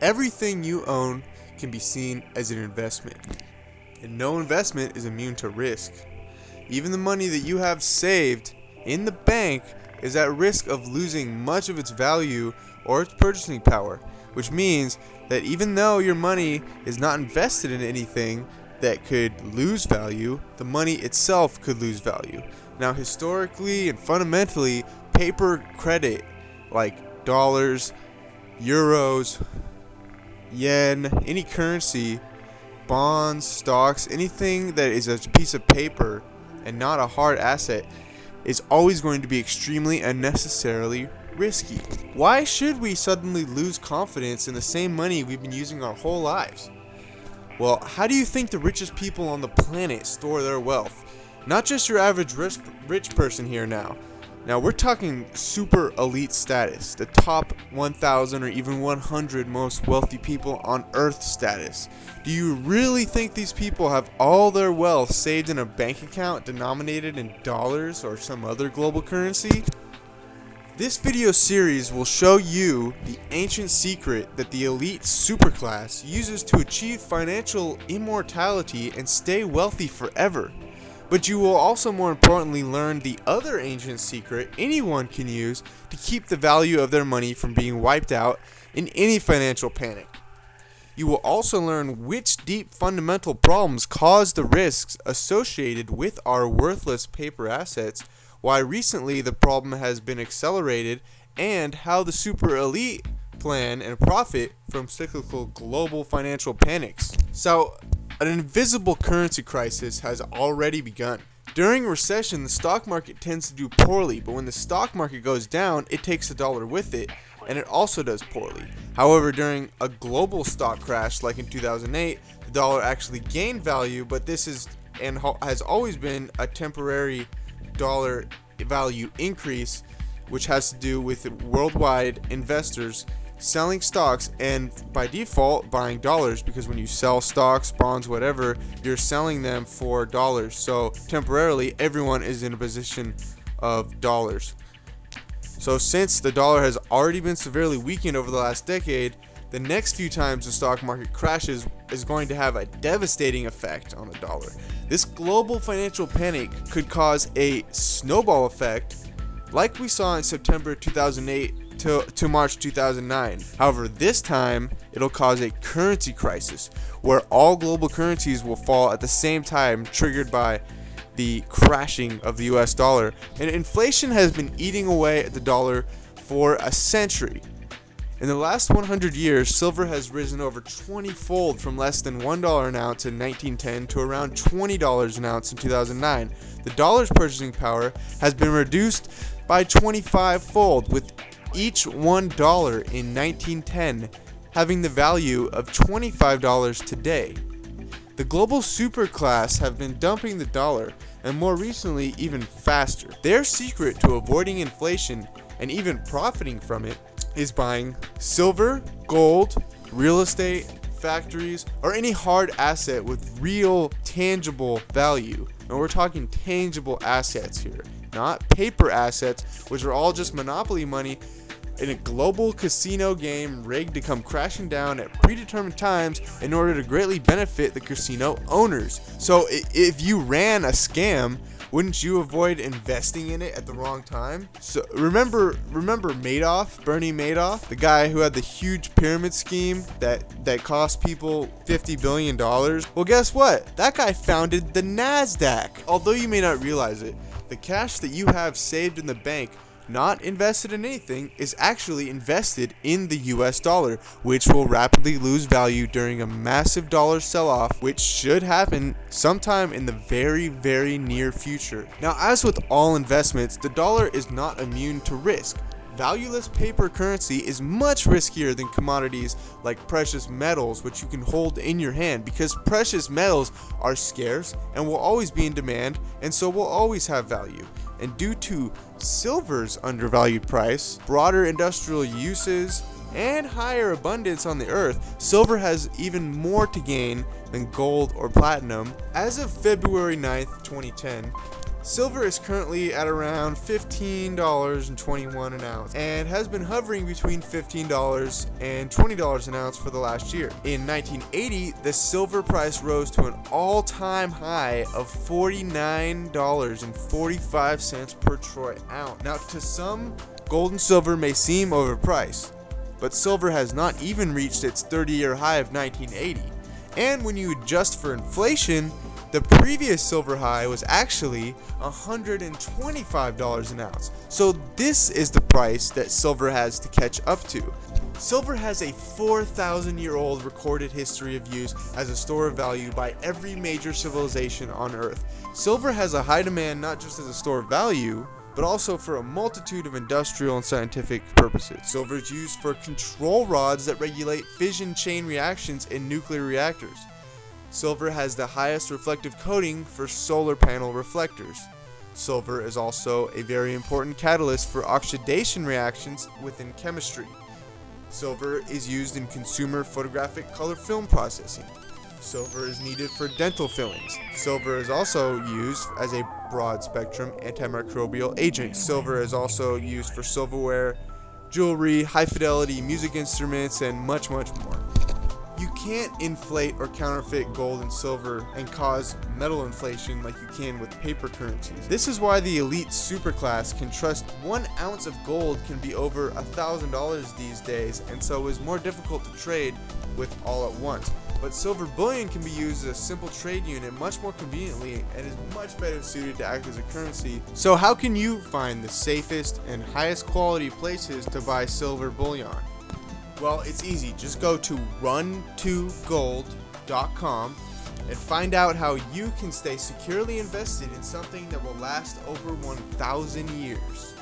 Everything you own can be seen as an investment, and no investment is immune to risk. Even the money that you have saved in the bank is at risk of losing much of its value or its purchasing power, which means that even though your money is not invested in anything that could lose value, the money itself could lose value. Now, historically and fundamentally, paper credit like dollars, euros, yen, any currency, bonds, stocks, anything that is a piece of paper and not a hard asset is always going to be extremely unnecessarily risky. Why should we suddenly lose confidence in the same money we've been using our whole lives? Well, how do you think the richest people on the planet store their wealth? Not just your average rich person here now. Now we're talking super elite status, the top 1,000 or even 100 most wealthy people on earth status. Do you really think these people have all their wealth saved in a bank account denominated in dollars or some other global currency? This video series will show you the ancient secret that the elite superclass uses to achieve financial immortality and stay wealthy forever. But you will also, more importantly, learn the other ancient secret anyone can use to keep the value of their money from being wiped out in any financial panic. You will also learn which deep fundamental problems cause the risks associated with our worthless paper assets, why recently the problem has been accelerated, and how the super elite plan and profit from cyclical global financial panics. So, an invisible currency crisis has already begun. During a recession, the stock market tends to do poorly, but when the stock market goes down, it takes the dollar with it, and it also does poorly. However, during a global stock crash like in 2008, the dollar actually gained value, but this is and has always been a temporary dollar value increase, which has to do with worldwide investors selling stocks and by default buying dollars, because when you sell stocks, bonds, whatever, you're selling them for dollars. So temporarily everyone is in a position of dollars. So since the dollar has already been severely weakened over the last decade, the next few times the stock market crashes is going to have a devastating effect on the dollar. This global financial panic could cause a snowball effect like we saw in September 2008 to March 2009. However, this time it'll cause a currency crisis where all global currencies will fall at the same time, triggered by the crashing of the US dollar. And inflation has been eating away at the dollar for a century. In the last 100 years, silver has risen over 20-fold from less than $1 an ounce in 1910 to around $20 an ounce in 2009. The dollar's purchasing power has been reduced by 25-fold, with each $1 in 1910 having the value of $25 today. The global superclass have been dumping the dollar, and more recently even faster. Their secret to avoiding inflation and even profiting from it is buying silver, gold, real estate, factories, or any hard asset with real tangible value. And we're talking tangible assets here, not paper assets, which are all just monopoly money in a global casino game rigged to come crashing down at predetermined times in order to greatly benefit the casino owners. So if you ran a scam, wouldn't you avoid investing in it at the wrong time? So remember Madoff, Bernie Madoff, the guy who had the huge pyramid scheme that cost people $50 billion? Well, guess what? That guy founded the NASDAQ. Although you may not realize it, the cash that you have saved in the bank, not invested in anything, is actually invested in the US dollar, which will rapidly lose value during a massive dollar sell-off, which should happen sometime in the very, very near future. Now, as with all investments, the dollar is not immune to risk. Valueless paper currency is much riskier than commodities like precious metals, which you can hold in your hand, because precious metals are scarce and will always be in demand, and so will always have value. And due to silver's undervalued price, broader industrial uses, and higher abundance on the earth, silver has even more to gain than gold or platinum. As of February 9th, 2010, Silver is currently at around $15.21 an ounce and has been hovering between $15 and $20 an ounce for the last year. In 1980, the silver price rose to an all-time high of $49.45 per troy ounce. Now, to some, gold and silver may seem overpriced, but silver has not even reached its 30-year high of 1980. And when you adjust for inflation, the previous silver high was actually $125 an ounce. So this is the price that silver has to catch up to. Silver has a 4,000-year-old recorded history of use as a store of value by every major civilization on Earth. Silver has a high demand not just as a store of value, but also for a multitude of industrial and scientific purposes. Silver is used for control rods that regulate fission chain reactions in nuclear reactors. Silver has the highest reflective coating for solar panel reflectors. Silver is also a very important catalyst for oxidation reactions within chemistry. Silver is used in consumer photographic color film processing. Silver is needed for dental fillings. Silver is also used as a broad spectrum antimicrobial agent. Silver is also used for silverware, jewelry, high fidelity music instruments, and much more. You can't inflate or counterfeit gold and silver and cause metal inflation like you can with paper currencies. This is why the elite superclass can trust 1 ounce of gold can be over $1,000 these days, and so is more difficult to trade with all at once. But silver bullion can be used as a simple trade unit much more conveniently and is much better suited to act as a currency. So how can you find the safest and highest quality places to buy silver bullion? Well, it's easy. Just go to run2gold.com and find out how you can stay securely invested in something that will last over 1,000 years.